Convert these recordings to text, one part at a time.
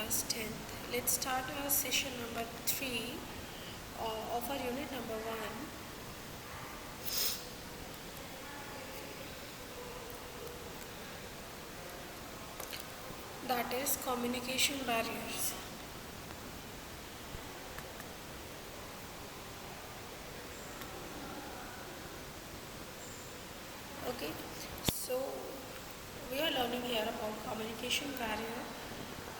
class 10th. Let's start our session number 3 of our unit number 1. That is communication barriers. Okay, so we are learning here about communication barrier.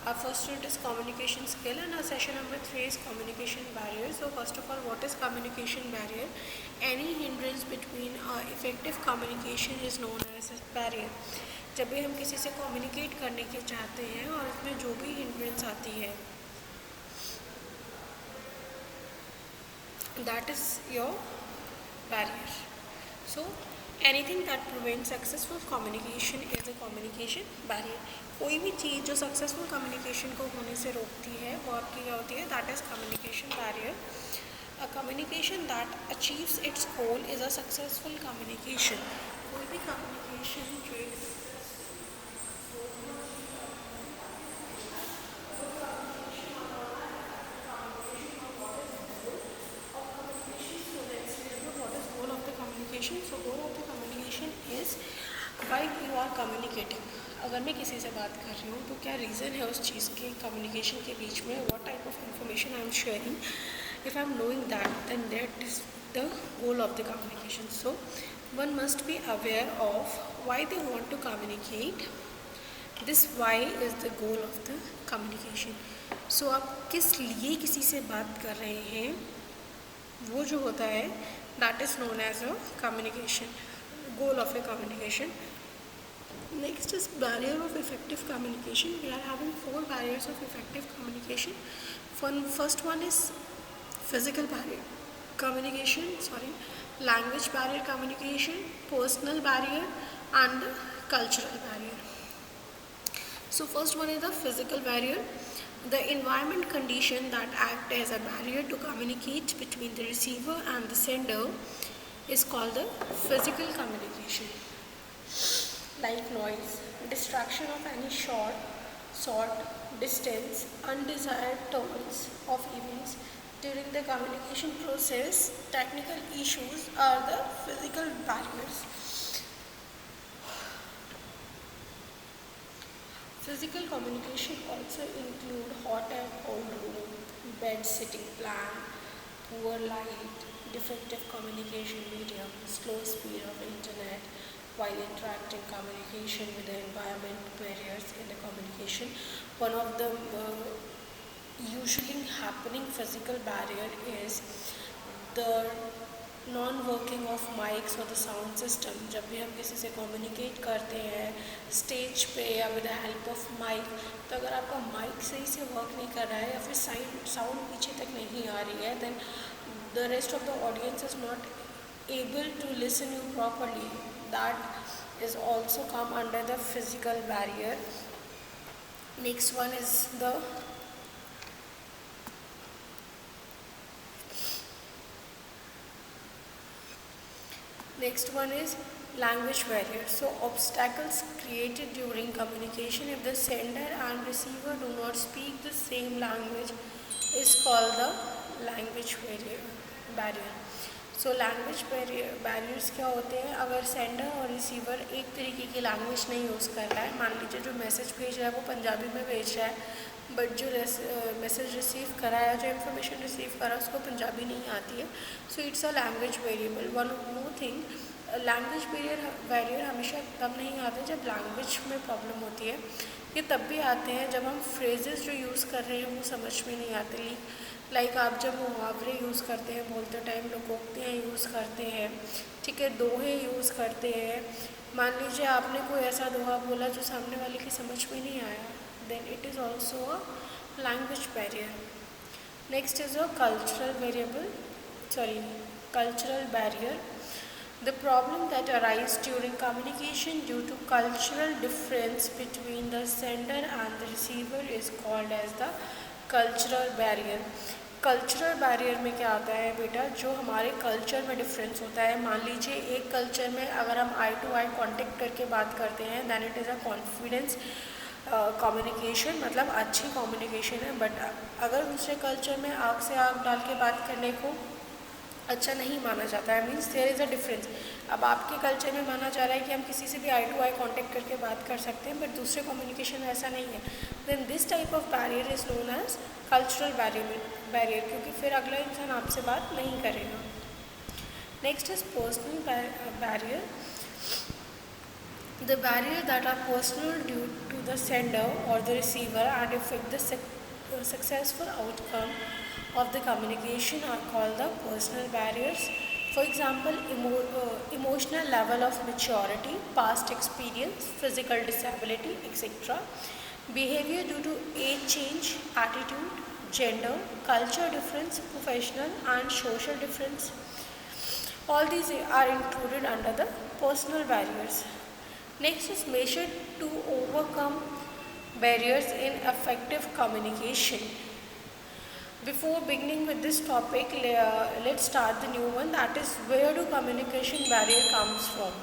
Our first unit is communication skill and our session number 3 is communication barrier. So first of all, what is communication barrier? Any hindrance between effective communication is known as a barrier. जब भी हम किसी से communicate करने के चाहते हैं और उसमें जो भी हिंड्रेंस आती है, that is your barrier. So anything that prevents successful communication is a communication barrier. कोई भी चीज़ जो सक्सेसफुल कम्युनिकेशन को होने से रोकती है वो आपकी क्या होती है? That is communication barrier. A communication that achieves it's goal is a successful communication. कोई भी कम्युनिकेशन जो so goal of the communication is why you are communicating. अगर मैं किसी से बात कर रही हूँ तो क्या रीज़न है उस चीज़ के कम्युनिकेशन के बीच में, what type of information I am sharing. If I am knowing that, then that is the goal of the communication. So one must be aware of why they want to communicate. This why is the goal of the communication. So आप किस लिए किसी से बात कर रहे हैं वो जो होता है that is known as a communication, goal of a communication. Next is barrier of effective communication. We are having 4 barriers of effective communication. First one is physical barrier communication, language barrier communication, personal barrier and cultural barrier. So first one is the physical barrier. The environment condition that act as a barrier to communicate between the receiver and the sender is called the physical communication. Like noise, distraction of any sort, distance, undesired turns of events during the communication process, technical issues are the physical barriers. Physical communication also include hot and cold room, bed sitting plan, poor light, defective communication medium, slow speed of internet while interacting, communication with the environment, barriers in the communication. One of the usually happening physical barrier is the non-working of mics और the sound system. जब भी हम किसी से communicate करते हैं stage पे या with the help of mic, तो अगर आपका mic सही से work नहीं कर रहा है या फिर sound पीछे तक नहीं आ रही है, then the rest of the audience is not able to listen you properly. That is also come under the physical barrier. Next one is the language barrier. So obstacles created during communication if the sender and receiver do not speak the same language is called the language barrier. So language barriers क्या होते हैं? अगर sender और receiver एक तरीके की language नहीं use कर रहा है, मान लीजिए जो मैसेज भेज रहा है वो पंजाबी में भेज रहा है, बट जो मैसेज रिसीव करा है, जो इन्फॉर्मेशन रिसीव करा उसको पंजाबी नहीं आती है, so it's a language variable. One more thing, language barrier हमेशा तब नहीं आते जब लैंग्वेज में प्रॉब्लम होती है. ये तब भी आते हैं जब हम फ्रेजेस जो यूज़ कर रहे हैं वो समझ में नहीं आते. लाइक आप जब मुहावरे यूज़ करते हैं, बोलते टाइम लोकोक्तियाँ यूज़ करते हैं, ठीक है, दोहे यूज़ करते हैं. मान लीजिए आपने कोई ऐसा दोहा बोला जो सामने वाले की समझ में नहीं आया, then it is also a language barrier. Next is a cultural barrier. The problem that arises during communication due to cultural difference between the sender and the receiver is called as the cultural barrier. Cultural barrier में क्या आता है बेटा? जो हमारे culture में difference होता है. मान लीजिए एक कल्चर में अगर हम आई टू आई कांटेक्ट करके बात करते हैं, then it is a confidence communication मतलब अच्छी कम्युनिकेशन है, बट अगर दूसरे कल्चर में आग से आग डाल के बात करने को अच्छा नहीं माना जाता है, means there is a difference. अब आपके कल्चर में माना जा रहा है कि हम किसी से भी आई टू आई कांटेक्ट करके बात कर सकते हैं, बट दूसरे कम्युनिकेशन में ऐसा नहीं है। Then this type of barrier is known as cultural barrier, क्योंकि फिर अगला इंसान आपसे बात नहीं करेगा। Next is personal barrier, the barrier that are personal due to the sender or the receiver and affect the successful outcome of the communication are called the personal barriers. For example, emotional level of maturity, past experience, physical disability, etc. Behavior due to age change, attitude, gender, culture difference, professional and social difference. All these are included under the personal barriers. Next is measured to overcome barriers in effective communication. Before beginning with this topic, let's start the new one, that is where do communication barrier comes from.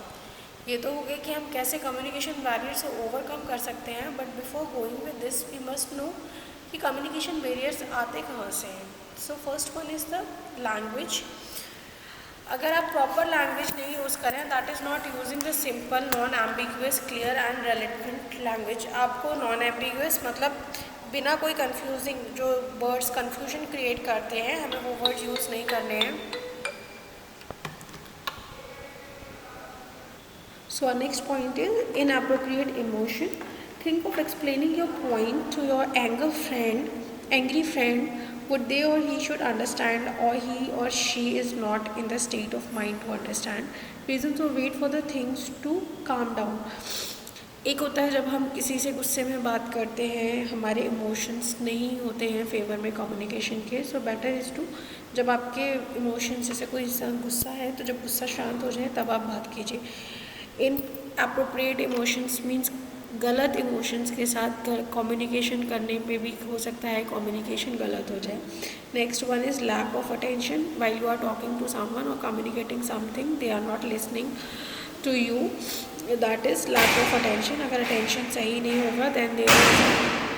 ये तो हो गया कि हम कैसे communication barrier से overcome कर सकते हैं, but before going with this we must know कि कम्युनिकेशन बैरियर्स आते कहाँ से हैं। So first one is the language. अगर आप प्रॉपर लैंग्वेज नहीं यूज़ करें, that is not using the simple non ambiguous clear and relevant language. आपको नॉन एम्बिगुअस मतलब बिना कोई कंफ्यूजिंग, जो वर्ड्स कंफ्यूजन क्रिएट करते हैं, हमें वो वर्ड यूज़ नहीं करने हैं। So next point is inappropriate emotion. Think of explaining your point two your angry friend. Would they or he should understand, or he or she is not in the state of mind to understand. Reasons or wait for the things to calm down. एक होता है जब हम किसी से गुस्से में बात करते हैं, हमारे इमोशंस नहीं होते हैं फेवर में कम्युनिकेशन के, सो बेटर इज़ टू, जब आपके इमोशंस जैसे कोई इंसान गुस्सा है तो जब गुस्सा शांत हो जाए तब आप बात कीजिए। इन अप्रोप्रिएट इमोशंस मीन्स गलत इमोशंस के साथ कम्युनिकेशन करने पे भी हो सकता है कम्युनिकेशन गलत हो जाए। Next one is lack of attention while you are talking to someone और communicating something, they are not listening to you, that is lack of attention. अगर अटेंशन सही नहीं होगा देन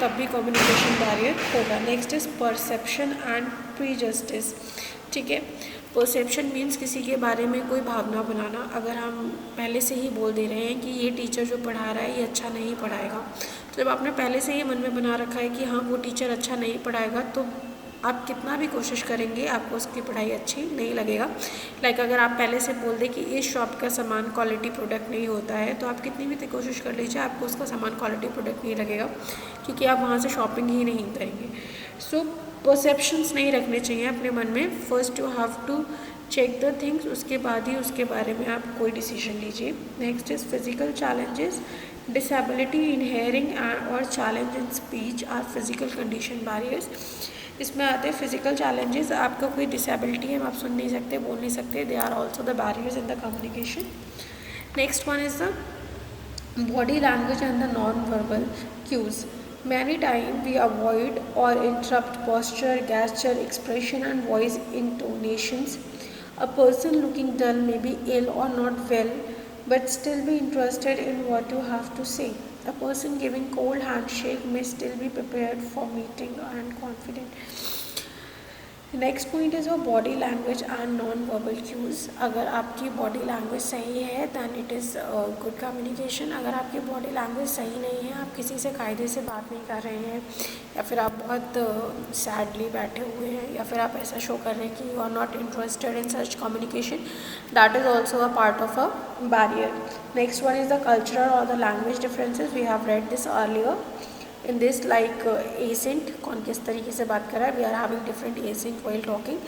तब भी कम्युनिकेशन बैरियर होगा। Next is perception and prejudice. ठीक है, परसेप्शन मीन्स किसी के बारे में कोई भावना बनाना। अगर हम पहले से ही बोल दे रहे हैं कि ये टीचर जो पढ़ा रहा है ये अच्छा नहीं पढ़ाएगा, तो जब आपने पहले से ही मन में बना रखा है कि हाँ वो टीचर अच्छा नहीं पढ़ाएगा, तो आप कितना भी कोशिश करेंगे आपको उसकी पढ़ाई अच्छी नहीं लगेगा। लाइक अगर आप पहले से बोल दें कि इस शॉप का सामान क्वालिटी प्रोडक्ट नहीं होता है, तो आप कितनी भी कोशिश कर लीजिए आपको उसका सामान क्वालिटी प्रोडक्ट नहीं लगेगा, क्योंकि आप वहाँ से शॉपिंग ही नहीं करेंगे। सो परसेप्शंस नहीं रखने चाहिए अपने मन में। First you have to check the things, उसके बाद ही उसके बारे में आप कोई डिसीजन लीजिए। Next is physical challenges. Disability in hearing और challenge in speech are physical condition barriers. इसमें आते हैं फिजिकल चैलेंजेस, आपका कोई डिसेबिलिटी है, आप सुन नहीं सकते, बोल नहीं सकते, they are also the barriers in the communication. Next one is the body language and the non verbal cues. Many times we avoid or interrupt posture, gesture, expression and voice intonations. A person looking dull may be ill or not well but still be interested in what you have to say. A person giving cold handshake may still be prepared for meeting and confident. Next point is वो body language and non verbal cues. अगर आपकी body language सही है then it is good communication. अगर आपकी body language सही नहीं है, आप किसी से कायदे से बात नहीं कर रहे हैं, या फिर आप बहुत सैडली बैठे हुए हैं, या फिर आप ऐसा शो कर रहे हैं कि you are not interested in such communication, that is also a part of a barrier. Next one is the cultural और the language differences. We have read this earlier in this, like accent, कौन किस तरीके से बात कर रहा है, we are having different accent while talking.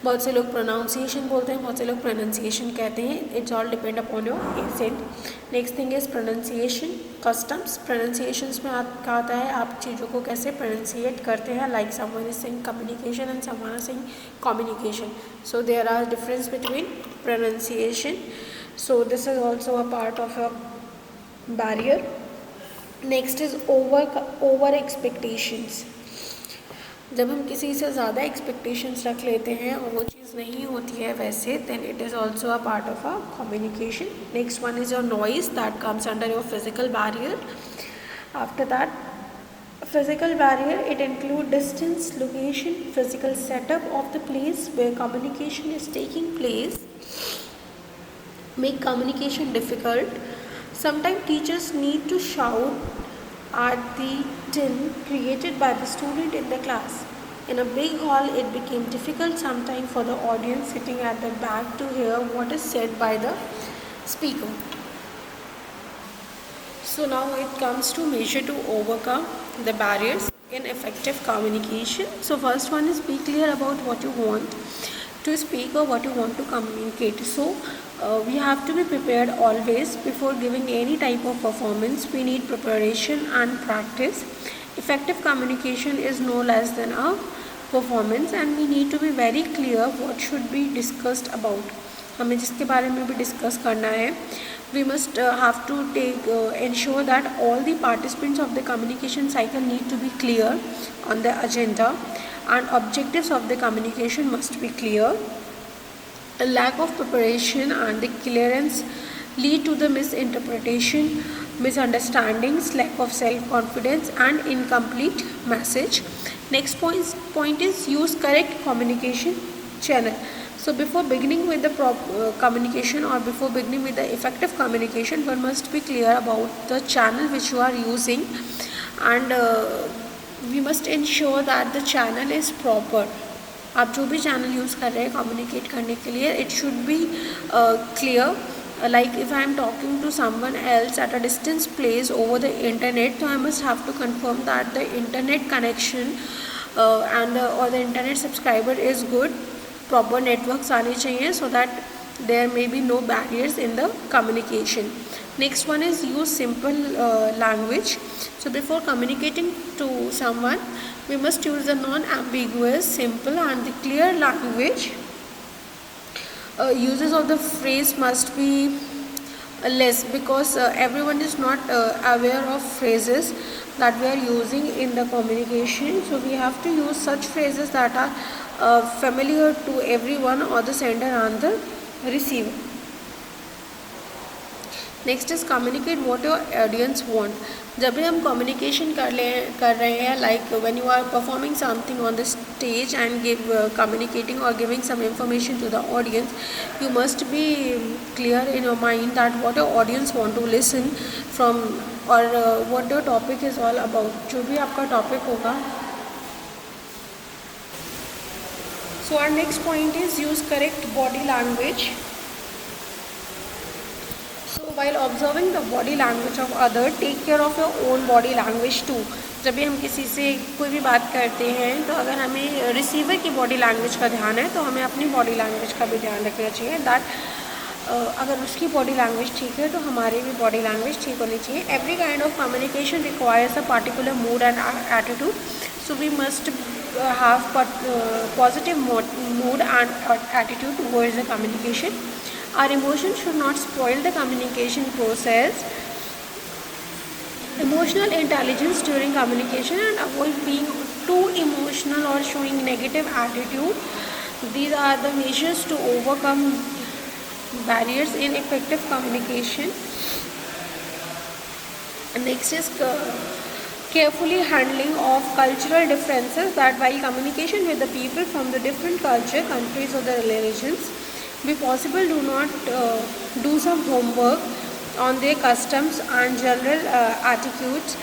बहुत से लोग प्रोनाउंसिएशन बोलते हैं, बहुत से लोग प्रोनाउंसिएशन कहते हैं, it's all depend upon your accent. Next thing is pronunciation customs. Pronunciations में क्या आता है, आप चीज़ों को कैसे प्रोनाउंसिएट करते हैं, like someone is saying communication and someone is saying communication, so there are difference between pronunciation, so this is also a part of a barrier. Next is over expectations. जब हम किसी से ज़्यादा एक्सपेक्टेशंस रख लेते हैं और वो चीज़ नहीं होती है वैसे, then it is also a part of a communication. Next one is your noise, that comes under your physical barrier. After that A physical barrier, it includes distance, location, physical setup of the place where communication is taking place, make communication difficult. Sometimes teachers need to shout at the tin created by the student in the class. In a big hall, it became difficult sometimes for the audience sitting at the back to hear what is said by the speaker. So now it comes to measure to overcome the barriers in effective communication. So first one is be clear about what you want to speak or what you want to communicate. So we have to be prepared always before giving any type of performance. We need preparation and practice. Effective communication is no less than a performance, and we need to be very clear what should be discussed about. हमें जिसके बारे में भी discuss करना है, we must have to ensure that all the participants of the communication cycle need to be clear on the agenda, and objectives of the communication must be clear. A lack of preparation and the clearance lead to the misinterpretation, misunderstandings, lack of self-confidence and incomplete message. Next point is use correct communication channel. So before beginning with the communication, or before beginning with the effective communication, one must be clear about the channel which you are using, and we must ensure that the channel is proper. आप जो भी channel use कर रहे हैं communicate करने के लिए, it should be clear. Like if I am talking to someone else at a distance place over the internet, so I must have to confirm that the internet connection or the internet subscriber is good. Proper networks आने चाहिए so that there may be no barriers in the communication. Next one is use simple language. So before communicating to someone, we must use the non-ambiguous, simple and the clear language. Uses of the phrase must be less, because everyone is not aware of phrases that we are using in the communication. So we have to use such phrases that are familiar to everyone, or the sender and the receiver. Next is communicate what your audience want. जब भी हम communication कर रहे हैं, like when you are performing something on the stage and communicating और giving some information to the audience, you must be clear in your mind that what your audience want to listen from, और what your topic is all about. जो भी आपका topic होगा. So our next point is use correct body language. While observing the body language of other, take care of your own body language too. जब भी हम किसी से कोई भी बात करते हैं, तो अगर हमें रिसीवर की बॉडी लैंग्वेज का ध्यान है, तो हमें अपनी बॉडी लैंग्वेज का भी ध्यान रखना चाहिए. दैट अगर उसकी बॉडी लैंग्वेज ठीक है, तो हमारी भी बॉडी लैंग्वेज ठीक होनी चाहिए. Every kind of communication requires a particular mood and attitude. So we must have positive mood and attitude towards the communication. Our emotions should not spoil the communication process. Emotional intelligence during communication, and avoid being too emotional or showing negative attitude. These are the measures to overcome barriers in effective communication. Next is carefully handling of cultural differences, that while communication with the people from the different culture, countries or the religions be possible, do not do some homework on their customs and general etiquettes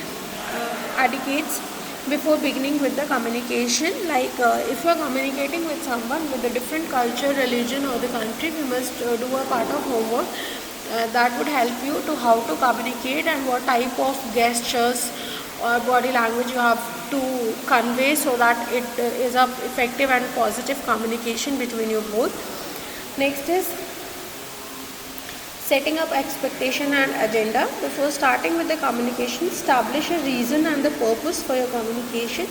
before beginning with the communication. Like if you are communicating with someone with a different culture, religion or the country, we must do a part of homework that would help you to how to communicate, and what type of gestures or body language you have to convey, so that it is a effective and positive communication between you both. Next is setting up expectation and agenda. Before starting with the communication, establish a reason and the purpose for your communication,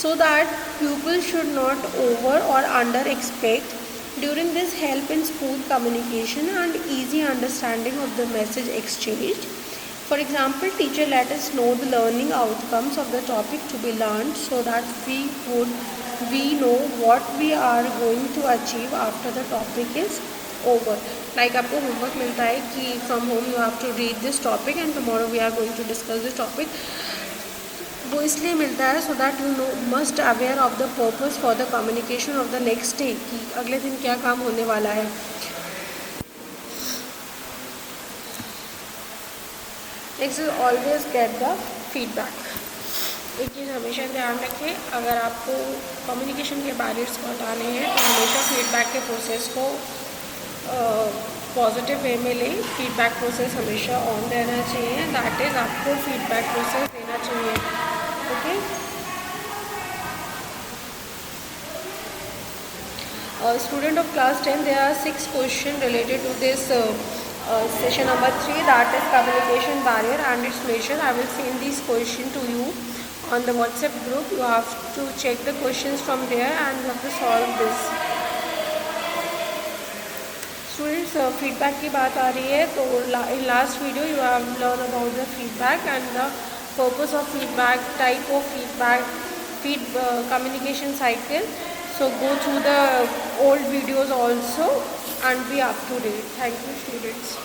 so that pupils should not over or under expect. During this, help in smooth communication and easy understanding of the message exchanged. For example, teacher let us know the learning outcomes of the topic to be learned, so that we know what we are going to achieve after the topic is over. Like आपको homework मिलता है कि from home you have to read this topic and tomorrow we are going to discuss this topic. वो इसलिए मिलता है so that you know must aware of the purpose for the communication of the next day, कि अगले दिन क्या काम होने वाला है। Next is always get the feedback. एक चीज़ हमेशा ध्यान रखें, अगर आपको कम्युनिकेशन के बैरियर्स को हटाने हैं तो हमेशा फीडबैक के प्रोसेस को पॉजिटिव वे में लें। फीडबैक प्रोसेस हमेशा ऑन रहना चाहिए, दैट इज़ आपको फीडबैक प्रोसेस देना चाहिए। Okay, student of class 10, there are 6 questions related to this session number 3, that is communication barrier and its measure. I will send these questions to you on the WhatsApp group. You have to check the questions from there and you have to solve this. Students, feedback की बात आ रही है, तो in last video you have learned about the feedback and the purpose of feedback, type of feedback, communication cycle. So go through the old videos also and be up to date. Thank you, students.